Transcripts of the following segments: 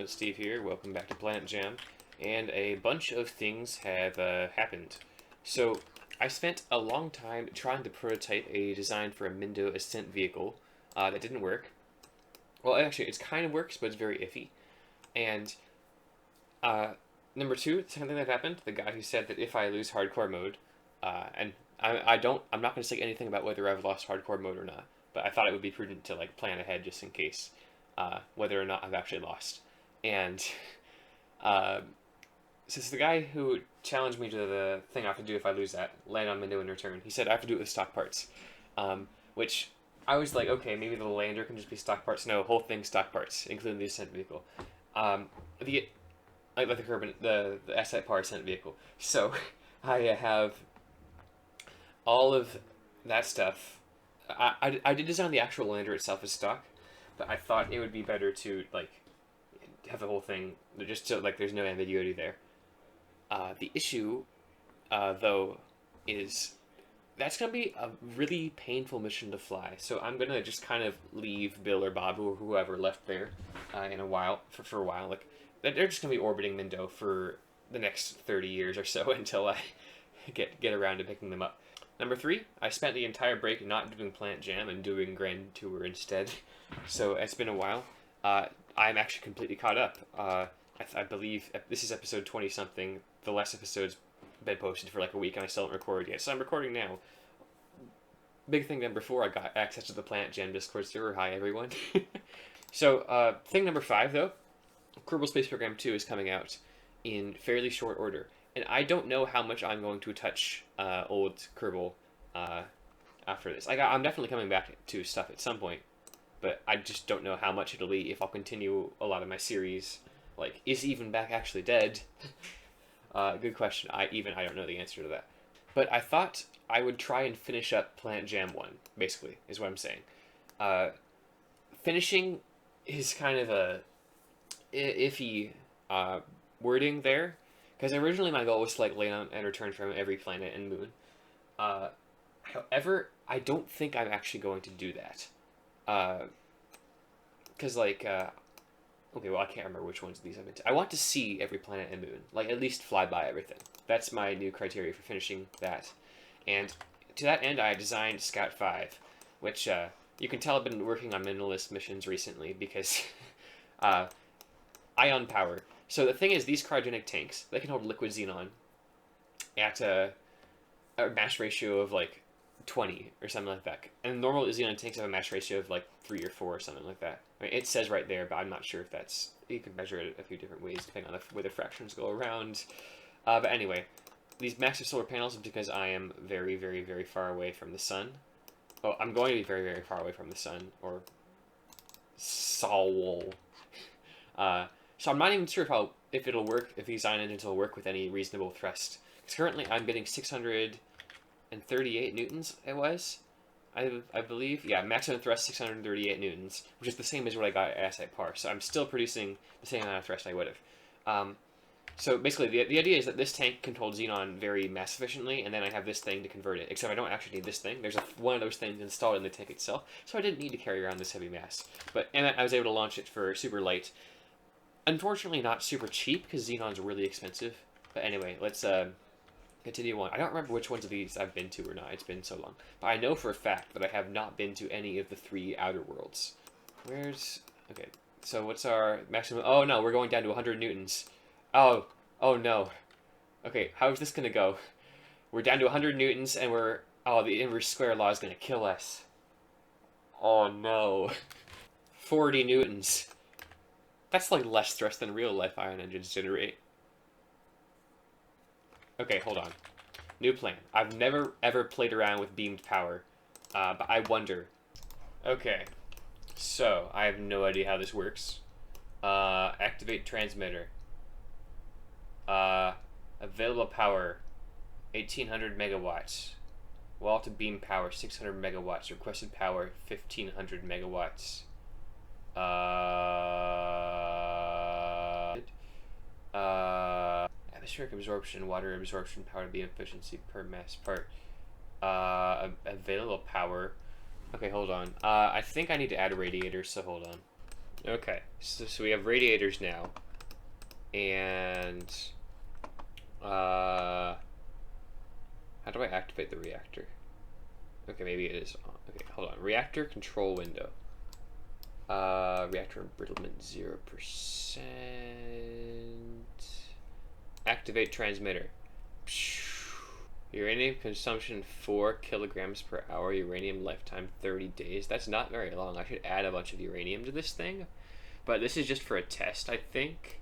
Steve here. Welcome back to Planet Jam. And a bunch of things have happened. So, I spent a long time trying to prototype a design for a Mindo Ascent vehicle that didn't work. Well, actually, it kind of works, but it's very iffy. And number two, the second thing that happened, the guy who said that if I lose hardcore mode, and I'm not going to say anything about whether I've lost hardcore mode or not, but I thought it would be prudent to like plan ahead just in case, whether or not I've actually lost. And uh, since the guy who challenged me to the thing I have to do if I lose that, land on Mindo in return, he said I have to do it with stock parts, which I was like, okay, maybe the lander can just be stock parts. No, whole thing stock parts, including the ascent vehicle. The like the Kerbin, the asset power ascent vehicle. So I have all of that stuff. I did design the actual lander itself as stock, but I thought it would be better to like have the whole thing just so like there's no ambiguity there. The issue, though, is that's gonna be a really painful mission to fly. So I'm gonna just kind of leave Bill or Bob or whoever left there in a while for a while. Like they're just gonna be orbiting Mindo for the next 30 years or so until I get around to picking them up. Number three, I spent the entire break not doing Planet Jam and doing Grand Tour instead. So it's been a while. I'm actually completely caught up. I believe this is episode 20 something. The last episode's been posted for like a week and I still haven't recorded yet. So I'm recording now. Big thing number four, I got access to the Planet Jam Discord server. Hi everyone. So thing number five though, Kerbal Space Program 2 is coming out in fairly short order. And I don't know how much I'm going to touch old Kerbal after this. I'm definitely coming back to stuff at some point, but I just don't know how much it'll be if I'll continue a lot of my series. Like, is Even Back actually dead? Good question. I don't know the answer to that. But I thought I would try and finish up Planet Jam 1, basically, is what I'm saying. Finishing is kind of a iffy wording there, because originally my goal was to like land on and return from every planet and moon. However, I don't think I'm actually going to do that. Because okay, well I can't remember which ones of these I've been to. I want to see every planet and moon, like at least fly by everything. That's my new criteria for finishing that. And to that end, I designed Scout 5, which you can tell I've been working on minimalist missions recently because ion power. So the thing is, these cryogenic tanks, they can hold liquid xenon at a mass ratio of like 20 or something like that. And normal xenon tanks have a mass ratio of like 3 or 4 or something like that. I mean, it says right there, but I'm not sure if that's... You can measure it a few different ways depending on where the fractions go around. But anyway, these massive solar panels, because I am very, very, very far away from the sun. Oh, I'm going to be very, very far away from the sun, or Sol. So I'm not even sure if it'll work, if these ion engines will work with any reasonable thrust. Because currently I'm getting 638 newtons, I believe. Yeah, maximum thrust 638 newtons, which is the same as what I got at asset par. So I'm still producing the same amount of thrust I would have. So basically, the idea is that this tank can hold xenon very mass efficiently, and then I have this thing to convert it. Except I don't actually need this thing. There's one of those things installed in the tank itself, so I didn't need to carry around this heavy mass. And I was able to launch it for super light. Unfortunately, not super cheap, because xenon's really expensive. But anyway, let's continue on. I don't remember which ones of these I've been to or not. It's been so long. But I know for a fact that I have not been to any of the 3 outer worlds. Okay, so what's our maximum... Oh, no, we're going down to 100 newtons. Oh no. Okay, how is this going to go? We're down to 100 newtons, and we're... Oh, the inverse square law is going to kill us. Oh, no. 40 newtons. That's like less thrust than real-life ion engines generate. Okay, hold on. New plan. I've never, ever played around with beamed power, but I wonder. Okay, so I have no idea how this works. Activate transmitter. Available power, 1800 megawatts. Wall to beam power, 600 megawatts. Requested power, 1500 megawatts. Atmospheric absorption, water absorption, power to beam efficiency per mass part. Available power. Okay, hold on. I think I need to add a radiator, so hold on. Okay, so we have radiators now, and how do I activate the reactor? Okay, maybe it is on. Okay, hold on. Reactor control window. Reactor embrittlement 0%. Activate transmitter. Uranium consumption 4 kilograms per hour. Uranium lifetime 30 days. That's not very long. I should add a bunch of uranium to this thing. But this is just for a test, I think.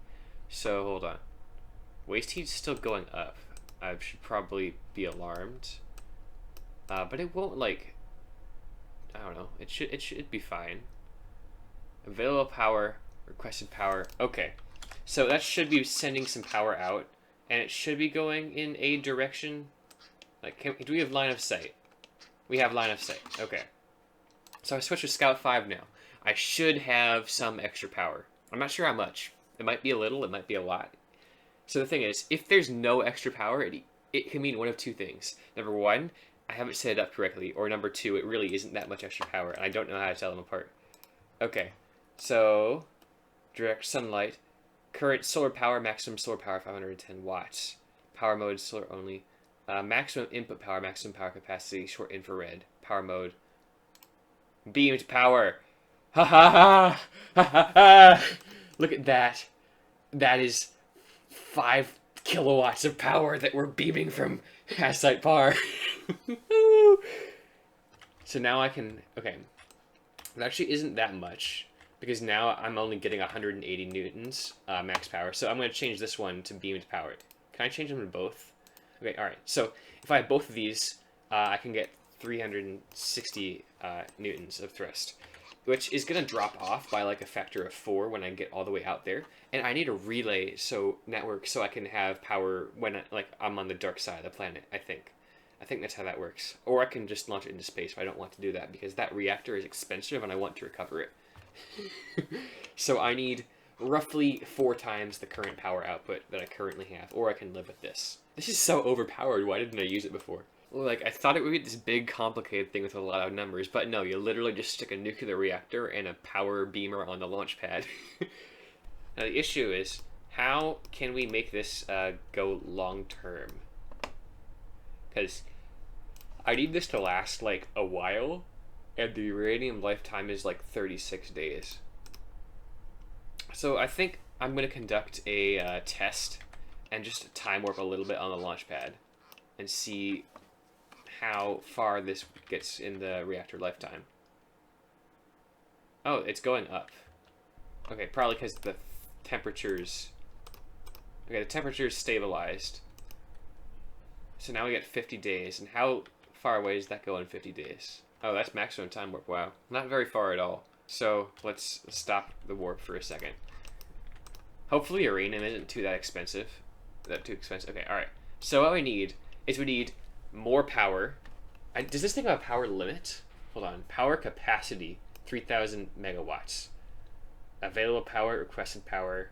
So, hold on. Waste heat's still going up. I should probably be alarmed. But it won't, like... I don't know. It should be fine. Available power. Requested power. Okay. So that should be sending some power out. And it should be going in a direction. Like, do we have line of sight? We have line of sight. Okay. So I switched to Scout 5 now. I should have some extra power. I'm not sure how much. It might be a little, it might be a lot. So the thing is, if there's no extra power, it can mean one of two things. Number one, I haven't set it up correctly. Or number two, it really isn't that much extra power, and I don't know how to tell them apart. Okay. So, direct sunlight. Current solar power, maximum solar power 510 watts. Power mode, solar only. Maximum input power, maximum power capacity, short infrared. Power mode. Beamed power. Ha ha ha! Ha ha ha! Look at that. That is 5 kilowatts of power that we're beaming from Hasite Par. So now I can... Okay. It actually isn't that much, because now I'm only getting 180 newtons max power. So I'm going to change this one to beamed power. Can I change them to both? Okay, alright. So if I have both of these, I can get 360 newtons of thrust, which is going to drop off by like a factor of 4 when I get all the way out there. And I need a relay network so I can have power when I'm on the dark side of the planet, I think. I think that's how that works. Or I can just launch it into space, but I don't want to do that because that reactor is expensive and I want to recover it. So I need roughly 4 times the current power output that I currently have, or I can live with this. This is so overpowered. Why didn't I use it before? Like, I thought it would be this big, complicated thing with a lot of numbers, but no, you literally just stick a nuclear reactor and a power beamer on the launch pad. Now, the issue is, how can we make this go long-term? Because I need this to last, like, a while, and the uranium lifetime is, like, 36 days. So I think I'm going to conduct a test and just time warp a little bit on the launch pad and see how far this gets in the reactor lifetime. Oh, it's going up. Okay, probably because the temperatures... Okay, the temperature's stabilized. So now we get 50 days. And how far away does that go in 50 days? Oh, that's maximum time warp. Wow. Not very far at all. So let's stop the warp for a second. Hopefully uranium isn't too expensive. Okay, alright. So what we need is more power. Does this thing have a power limit? Hold on. Power capacity, 3,000 megawatts. Available power, requested power.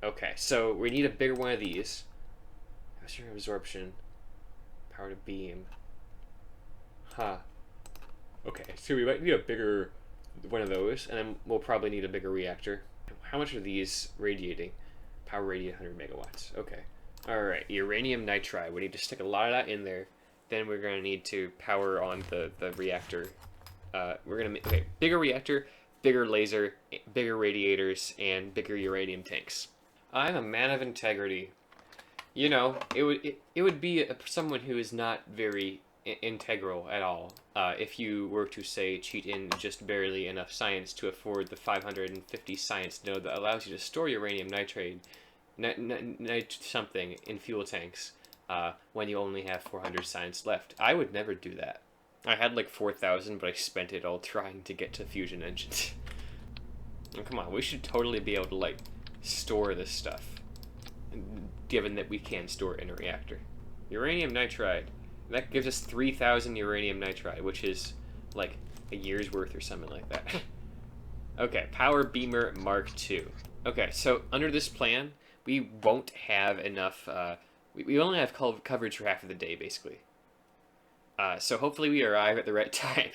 Okay, so we need a bigger one of these. Capacity absorption. Power to beam. Huh. Okay, so we might need a bigger one of those, and then we'll probably need a bigger reactor. How much are these radiating? Power radiate 100 megawatts. Okay. Alright, uranium nitride. We need to stick a lot of that in there. Then we're going to need to power on the reactor. We're going to make... Okay, bigger reactor, bigger laser, bigger radiators, and bigger uranium tanks. I'm a man of integrity. You know, it would be someone who is not very integral at all if you were to, say, cheat in just barely enough science to afford the 550 science node that allows you to store uranium nitrate something in fuel tanks when you only have 400 science left. I would never do that. I had like 4,000, but I spent it all trying to get to fusion engines. And come on, we should totally be able to like store this stuff, given that we can store it in a reactor. Uranium nitride. That gives us 3,000 uranium nitride, which is like a year's worth or something like that. Okay, power beamer Mark II. Okay, so under this plan, we won't have enough, we only have coverage for half of the day, basically. So hopefully we arrive at the right time.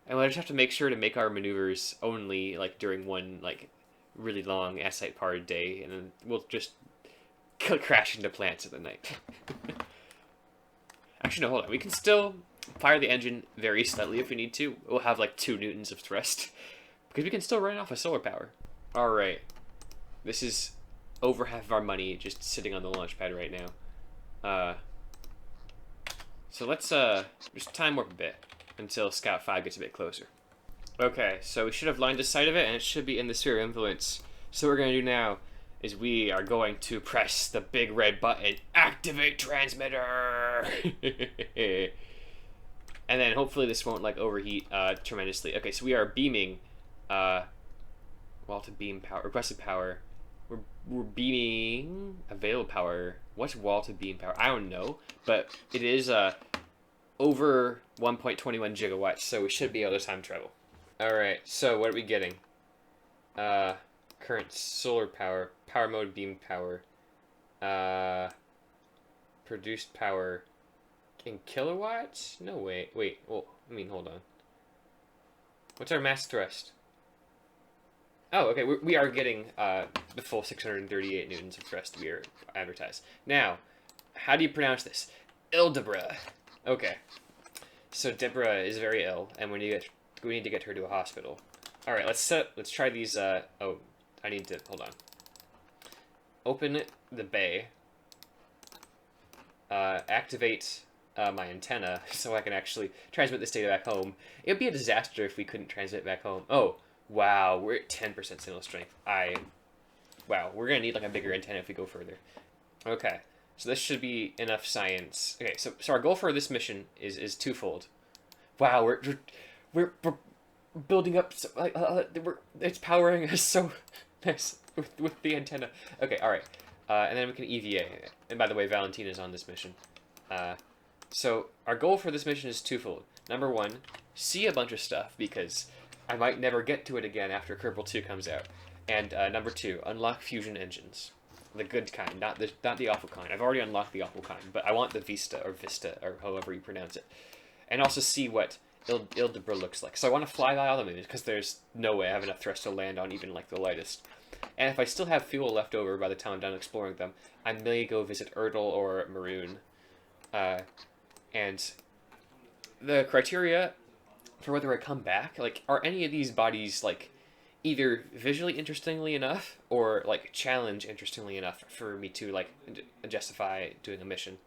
And we'll just have to make sure to make our maneuvers only like during one like really long asite powered day, and then we'll just crash into plants at the night. Actually, no, hold on. We can still fire the engine very slightly if we need to. We'll have like 2 newtons of thrust because we can still run off of solar power. All right, this is over half of our money just sitting on the launch pad right now. So let's just time warp a bit until Scout 5 gets a bit closer. Okay, so we should have lined of sight of it, and it should be in the sphere of influence. So what we're going to do now is we are going to press the big red button, activate transmitter! And then hopefully this won't like overheat tremendously. Okay, so we are beaming wall to beam power, requested power. We're beaming available power. What's wall to beam power? I don't know, but it is over 1.21 gigawatts, so we should be able to time travel. All right, so what are we getting? Current solar power, power mode beam power, produced power in kilowatts? No, wait. Well, I mean, hold on. What's our mass thrust? Oh, okay, we are getting the full 638 newtons of thrust we are advertised. Now, how do you pronounce this? Ildevora. Okay. So Deborah is very ill, and we need to get her to a hospital. All right, let's try these. Oh, I need to hold on. Open the bay. Activate my antenna so I can actually transmit this data back home. It would be a disaster if we couldn't transmit back home. Oh, wow, we're at 10% signal strength. Wow, we're gonna need like a bigger antenna if we go further. Okay. So this should be enough science. Okay, so our goal for this mission is twofold. Wow, we're building up. It's powering us so nice with the antenna. Okay, all right, and then we can EVA. And by the way, Valentina's on this mission. So our goal for this mission is twofold. Number one, see a bunch of stuff because I might never get to it again after Kerbal 2 comes out. And number two, unlock fusion engines. The good kind, not the awful kind. I've already unlocked the awful kind, but I want the Vista, or however you pronounce it. And also see what Ildevora looks like. So I want to fly by all the moons, because there's no way I have enough thrust to land on even like the lightest. And if I still have fuel left over by the time I'm done exploring them, I may go visit Erdal or Maroon. And the criteria for whether I come back, like, are any of these bodies, like, either visually interestingly enough or like challenge interestingly enough for me to like justify doing a mission.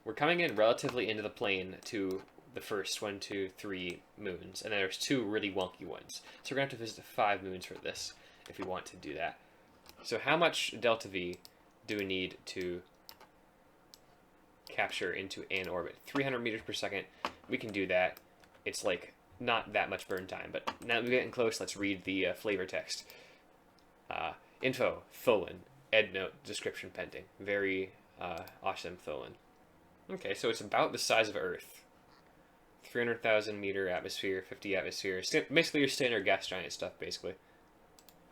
We're coming in relatively into the plane to the first 1, 2, 3 moons, and then there's 2 really wonky ones. So we're gonna have to visit 5 moons for this if we want to do that. So how much delta V do we need to capture into an orbit? 300 meters per second. We can do that. It's like not that much burn time, but now that we're getting close, let's read the flavor text. Info, Tholen, EndNote, description pending. Very awesome, Tholen. Okay, so it's about the size of Earth. 300,000 meter atmosphere, 50 atmosphere. Basically your standard gas giant stuff, basically.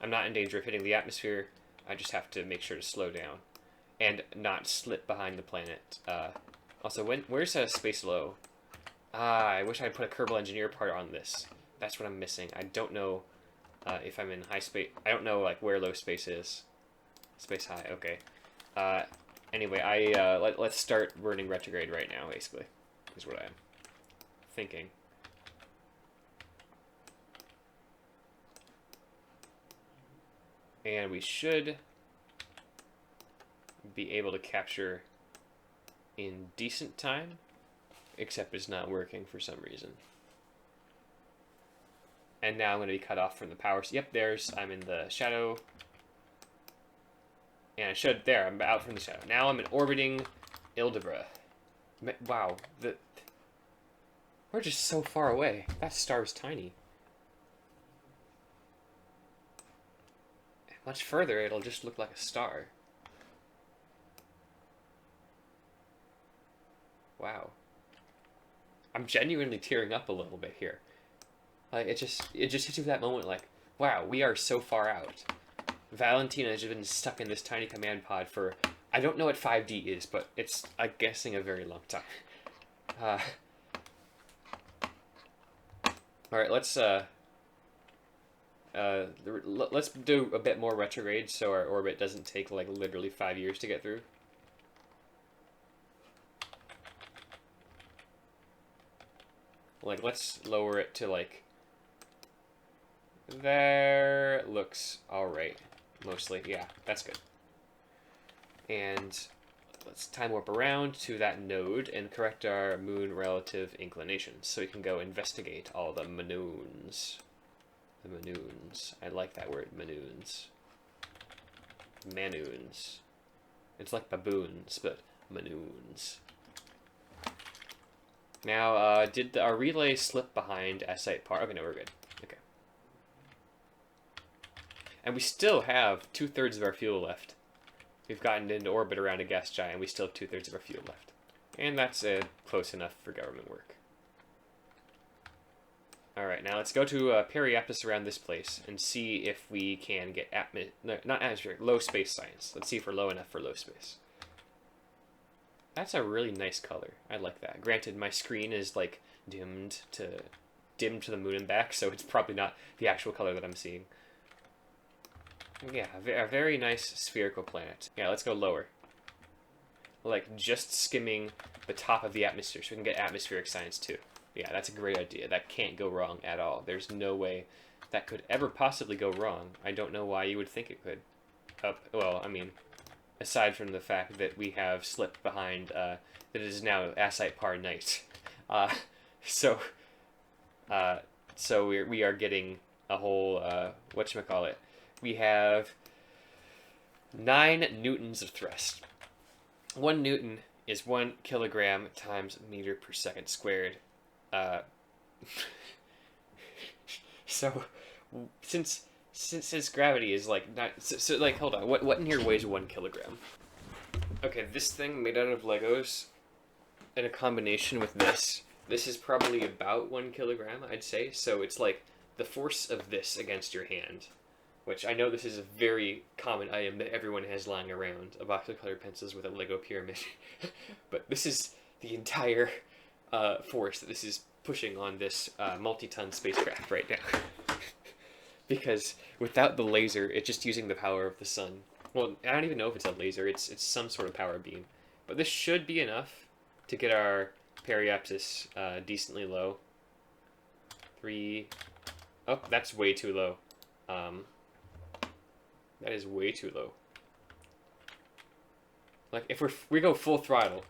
I'm not in danger of hitting the atmosphere. I just have to make sure to slow down and not slip behind the planet. Also, where's Space Low? I wish I put a Kerbal Engineer part on this. That's what I'm missing. I don't know if I'm in high space. I don't know like where low space is. Space high. Okay. Anyway, let's start burning retrograde right now. Basically, is what I'm thinking. And we should be able to capture in decent time. Except it's not working for some reason. And now I'm going to be cut off from the power. Yep, I'm in the shadow. And I'm out from the shadow. Now I'm in orbiting Ildevora. Wow, we're just so far away. That star's tiny. Much further, it'll just look like a star. Wow. I'm genuinely tearing up a little bit here. Like it just hits you that moment like, wow, we are so far out. Valentina has just been stuck in this tiny command pod for, I don't know what 5D is, but it's, I'm guessing, a very long time. All right, let's do a bit more retrograde so our orbit doesn't take like literally 5 years to get through. Like, let's lower it to like there. Looks all right, mostly. Yeah, that's good. And let's time warp around to that node and correct our moon relative inclinations so we can go investigate all the manoons. The manoons. I like that word, manoons. Manoons. It's like baboons, but manoons. Now, did our relay slip behind S-site par? Okay, no, we're good. Okay. And we still have 2/3 of our fuel left. We've gotten into orbit around a gas giant, and we still have 2/3 of our fuel left. And that's close enough for government work. Alright, now let's go to Periaptus around this place and see if we can get not atmospheric, low space science. Let's see if we're low enough for low space. That's a really nice color. I like that. Granted, my screen is like dimmed to the moon and back, so it's probably not the actual color that I'm seeing. Yeah, a very nice spherical planet. Yeah, let's go lower. Like, just skimming the top of the atmosphere so we can get atmospheric science too. Yeah, that's a great idea. That can't go wrong at all. There's no way that could ever possibly go wrong. I don't know why you would think it could. Well, I mean, aside from the fact that we have slipped behind, that it is now Assite Par night. So we are getting a whole, whatchamacallit. We have 9 newtons of thrust. 1 newton is 1 kilogram times meter per second squared. So since gravity is like not so like hold on, what in here weighs 1 kilogram? Okay, this thing made out of Legos in a combination with this is probably about 1 kilogram, I'd say. So it's like the force of this against your hand, which I know this is a very common item that everyone has lying around, a box of colored pencils with a Lego pyramid. But this is the entire force that this is pushing on this multi-ton spacecraft right now. Because without the laser, it's just using the power of the sun. Well, I don't even know if it's a laser, it's some sort of power beam. But this should be enough to get our periapsis decently low. 3... Oh, that's way too low. That is way too low. Like, if we go full throttle,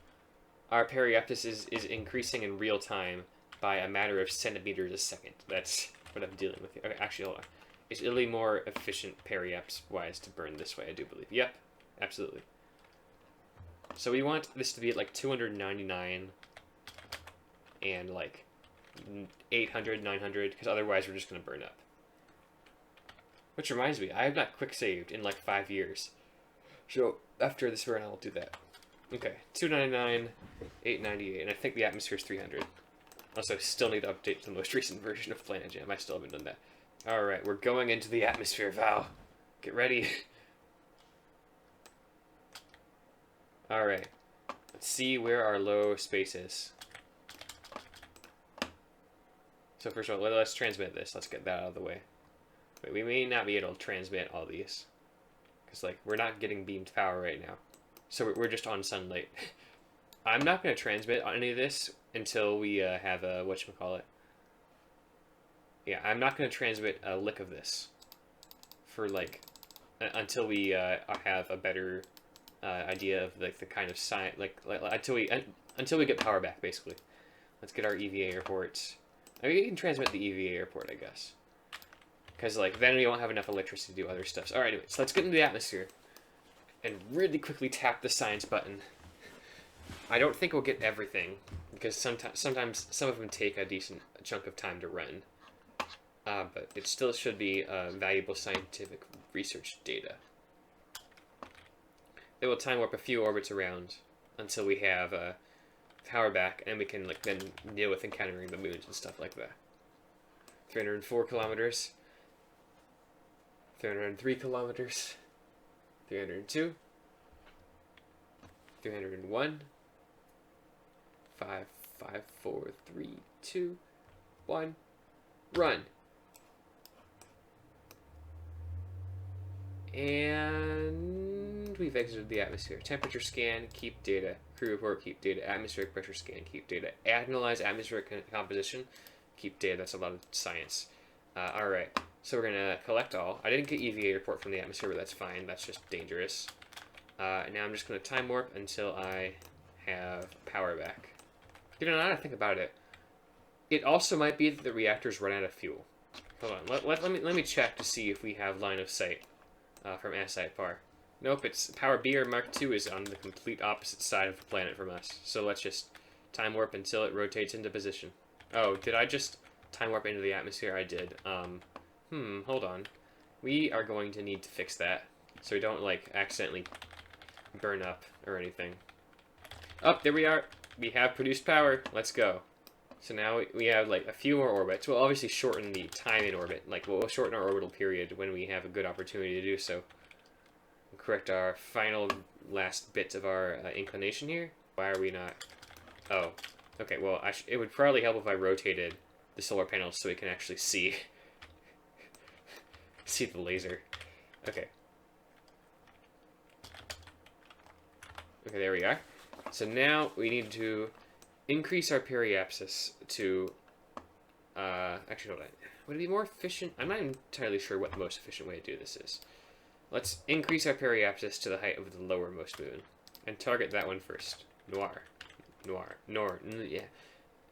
our periaptus is increasing in real time by a matter of centimeters a second. That's what I'm dealing with here. Okay, actually, hold on. It's really more efficient periaps-wise to burn this way, I do believe. Yep, absolutely. So we want this to be at like 299 and like 800, 900, because otherwise we're just going to burn up. Which reminds me, I have not quick saved in like 5 years. So after this run, I'll do that. Okay, 299, 898, and I think the atmosphere is 300. Also, still need to update the most recent version of Planet Jam. I still haven't done that. Alright, we're going into the atmosphere, Val. Get ready. Alright, let's see where our low space is. So first of all, let's transmit this. Let's get that out of the way. Wait, we may not be able to transmit all these. Because, like, we're not getting beamed power right now. So we're just on sunlight. I'm not going to transmit any of this until we have a, whatchamacallit. Yeah, I'm not going to transmit a lick of this. For, like, until we have a better idea of, like, the kind of science, until we get power back, basically. Let's get our EVA reports. I mean, you can transmit the EVA report, I guess. Because, like, then we won't have enough electricity to do other stuff. So, alright, anyway, so let's get into the atmosphere. And really quickly tap the science button. I don't think we'll get everything. Because sometimes some of them take a decent chunk of time to run. But it still should be valuable scientific research data. It will time warp a few orbits around until we have power back. And we can, like, then deal with encountering the moons and stuff like that. 304 kilometers. 303 kilometers, 302, 301, 5, 5, 4, 3, 2, 1, Run. And we've exited the atmosphere. Temperature scan, keep data. Crew report, keep data. Atmospheric pressure scan, keep data. Analyze atmospheric composition, keep data. That's a lot of science. Alright, so we're going to collect all. I didn't get EVA report from the atmosphere, but that's fine. That's just dangerous. Now I'm just going to time warp until I have power back. You know, now that I think about it, it also might be that the reactors run out of fuel. Hold on, let me check to see if we have line of sight from Asite Par. Nope, it's Power B or Mark II is on the complete opposite side of the planet from us. So let's just time warp until it rotates into position. Oh, did I just time warp into the atmosphere? I did. Hold on. We are going to need to fix that so we don't, like, accidentally burn up or anything. Oh, there we are. We have produced power. Let's go. So now we have, like, a few more orbits. We'll obviously shorten the time in orbit. Like, we'll shorten our orbital period when we have a good opportunity to do so. We'll correct our final last bit of our inclination here. Why are we not... Oh. Okay, well, it would probably help if I rotated the solar panels so we can actually see... see the laser. Okay. Okay, there we are. So now we need to increase our periapsis to, actually, hold on. Would it be more efficient? I'm not entirely sure what the most efficient way to do this is. Let's increase our periapsis to the height of the lowermost moon and target that one first. Noir. Yeah.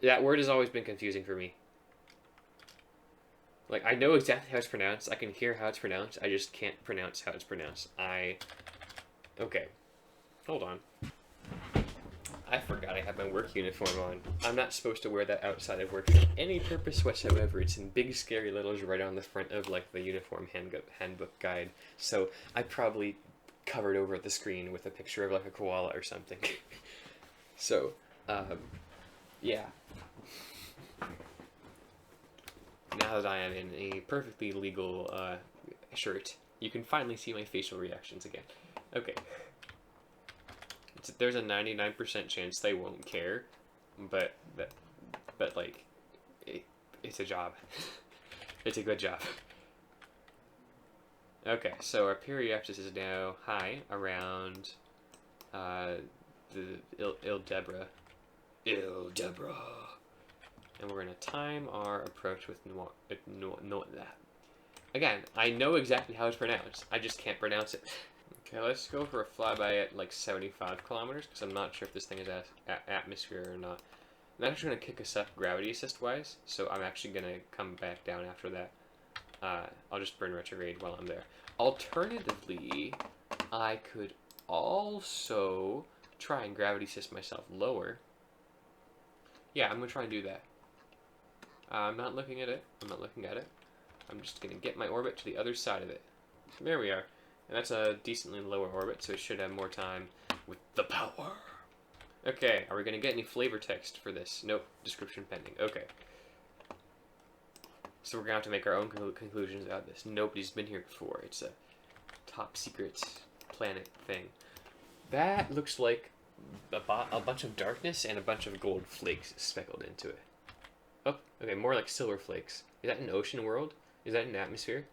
That word has always been confusing for me. Like, I know exactly how it's pronounced. I can hear how it's pronounced. I just can't pronounce how it's pronounced. Okay. Hold on. I forgot I have my work uniform on. I'm not supposed to wear that outside of work for any purpose whatsoever. It's in big scary letters right on the front of, like, the uniform handbook guide. So I probably covered over the screen with a picture of, like, a koala or something. So, yeah. Now that I am in a perfectly legal shirt, you can finally see my facial reactions again. Okay. There's a 99% chance they won't care, but like, it's a job. It's a good job. Okay, so our periapsis is now high around the Ildevora. And we're going to time our approach with Again, I know exactly how it's pronounced. I just can't pronounce it. Okay, let's go for a flyby at like 75 kilometers, because I'm not sure if this thing is atmosphere or not. And that's actually going to kick us up gravity assist-wise, so I'm actually going to come back down after that. I'll just burn retrograde while I'm there. Alternatively, I could also try and gravity assist myself lower. Yeah, I'm going to try and do that. I'm not looking at it. I'm just going to get my orbit to the other side of it. There we are. And that's a decently lower orbit, so it should have more time with the power. Okay, are we going to get any flavor text for this? Nope, description pending. Okay. So we're going to have to make our own conclusions out of this. Nobody's been here before. It's a top secret planet thing. That looks like a bunch of darkness and a bunch of gold flakes speckled into it. Oh, okay, more like silver flakes. Is that an ocean world? Is that an atmosphere?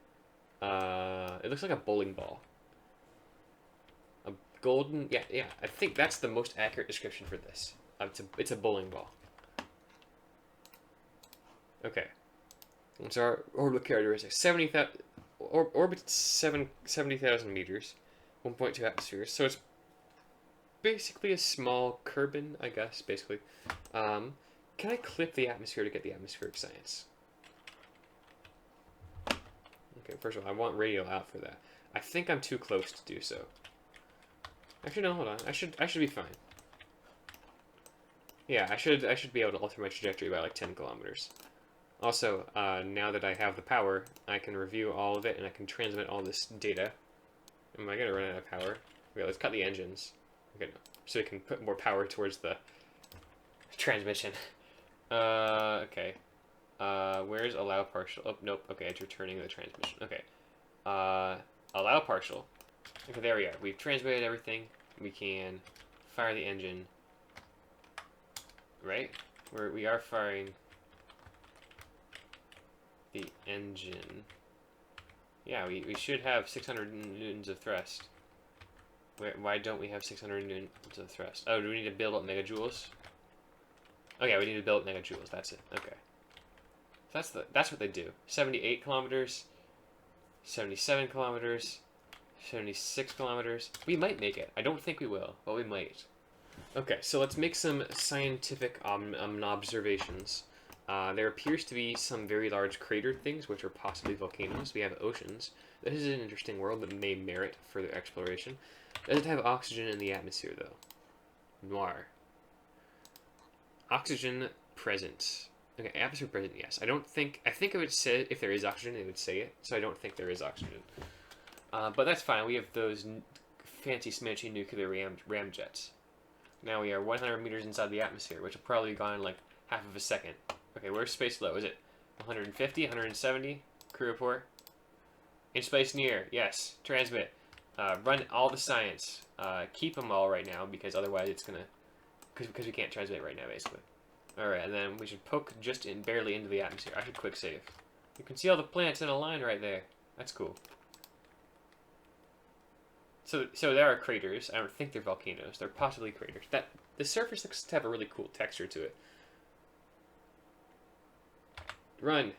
It looks like a bowling ball. A golden... Yeah, I think that's the most accurate description for this. It's a bowling ball. Okay. So our orbital characteristics. 70,000... Orbit 70,000 meters. 1.2 atmospheres. So it's basically a small Kerbin, I guess, basically. Can I clip the atmosphere to get the atmospheric science? Okay, first of all, I want radial out for that. I think I'm too close to do so. Actually, no, hold on. I should be fine. Yeah, I should be able to alter my trajectory by like 10 kilometers. Also, now that I have the power, I can review all of it and I can transmit all this data. Am I gonna run out of power? Okay, let's cut the engines. Okay, no. So we can put more power towards the transmission. Okay. Where's allow partial? Oh, nope. Okay, it's returning the transmission. Okay. Allow partial. Okay, there we are. We've transmitted everything. We can fire the engine. Right? We are firing. the engine. Yeah, we should have 600 newtons of thrust. Why don't we have 600 newtons of thrust? Oh, do we need to build up megajoules? Oh yeah, we need to build up megajoules. That's it. Okay. That's what they do. 78 kilometers, 77 kilometers, 76 kilometers. We might make it. I don't think we will, but we might. Okay, so let's make some scientific observations. There appears to be some very large cratered things, which are possibly volcanoes. We have oceans. This is an interesting world that may merit further exploration. Does it have oxygen in the atmosphere, though? Noir. Oxygen present. Okay, atmosphere present, yes. I think it would say, if there is oxygen, it would say it, so I don't think there is oxygen. But that's fine. We have those fancy smashy nuclear ramjets. Now we are 100 meters inside the atmosphere, which will probably be gone in like half of a second. Okay, where's space low? Is it 150, 170? Crew report. In space near, yes. Transmit. Run all the science. Keep them all right now, because otherwise it's gonna... Because we can't transmit right now, basically. Alright, and then we should poke just barely into the atmosphere. I should quick save. You can see all the planets in a line right there. That's cool. So there are craters. I don't think they're volcanoes. They're possibly craters. The surface looks to have a really cool texture to it. Run.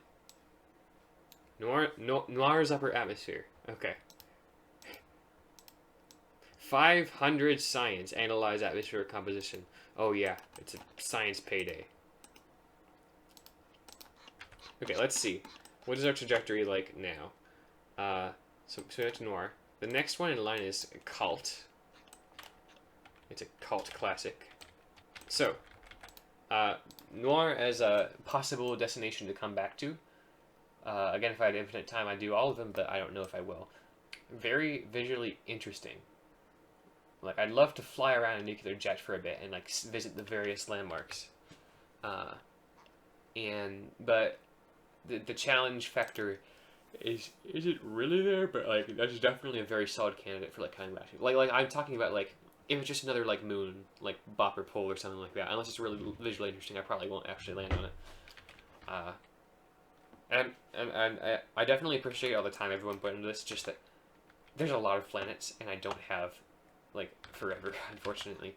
Noir's upper atmosphere. Okay. 500 science. Analyze atmospheric composition. Oh yeah, it's a science payday. Okay, let's see. What is our trajectory like now? So that's Noir. The next one in line is Cult. It's a Cult classic. So, Noir as a possible destination to come back to. Again, if I had infinite time, I'd do all of them, but I don't know if I will. Very visually interesting. Like, I'd love to fly around a nuclear jet for a bit and, like, visit the various landmarks. But the challenge factor is it really there? But, like, that's definitely a very solid candidate for, like, coming back to. Like, I'm talking about, like, if it's just another, like, moon, like, Bopper Pole or something like that. Unless it's really visually interesting, I probably won't actually land on it. And I definitely appreciate all the time everyone put into this, just that there's a lot of planets, and I don't have, like, forever, unfortunately.